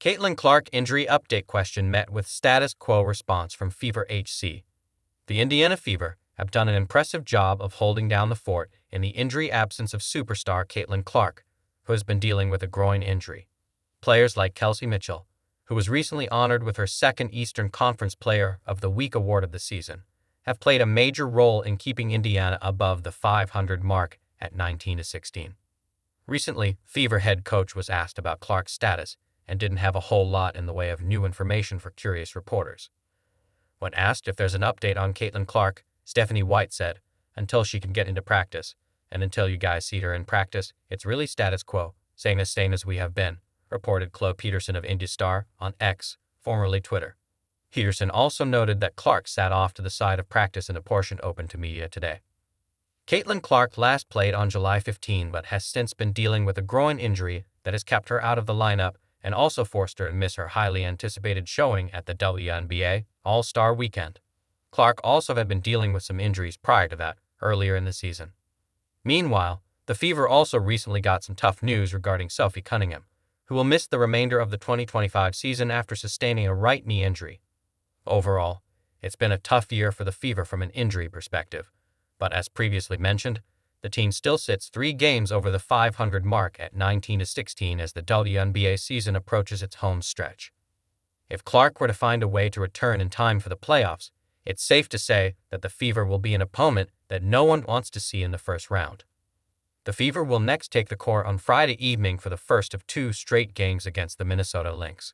Caitlin Clark injury update question met with status quo response from Fever HC. The Indiana Fever have done an impressive job of holding down the fort in the injury absence of superstar Caitlin Clark, who has been dealing with a groin injury. Players like Kelsey Mitchell, who was recently honored with her second Eastern Conference Player of the Week award of the season, have played a major role in keeping Indiana above the 500 mark at 19-16. Recently, Fever head coach was asked about Clark's status and didn't have a whole lot in the way of new information for curious reporters. When asked if there's an update on Caitlin Clark, Stephanie White said, "Until she can get into practice, and until you guys see her in practice, it's really status quo, same as we have been," reported Chloe Peterson of IndyStar on X, formerly Twitter. Peterson also noted that Clark sat off to the side of practice in a portion open to media today. Caitlin Clark last played on July 15 but has since been dealing with a groin injury that has kept her out of the lineup and also forced her to miss her highly anticipated showing at the wnba All-Star Weekend. Clark also had been dealing with some injuries prior to that, earlier in the season. Meanwhile, the Fever also recently got some tough news regarding Sophie Cunningham, who will miss the remainder of the 2025 season after sustaining a right knee injury. Overall, it's been a tough year for the Fever from an injury perspective, but as previously mentioned, the team still sits 3 games over the 500 mark at 19-16 as the WNBA season approaches its home stretch. If Clark were to find a way to return in time for the playoffs, it's safe to say that the Fever will be an opponent that no one wants to see in the first round. The Fever will next take the court on Friday evening for the first of 2 straight games against the Minnesota Lynx.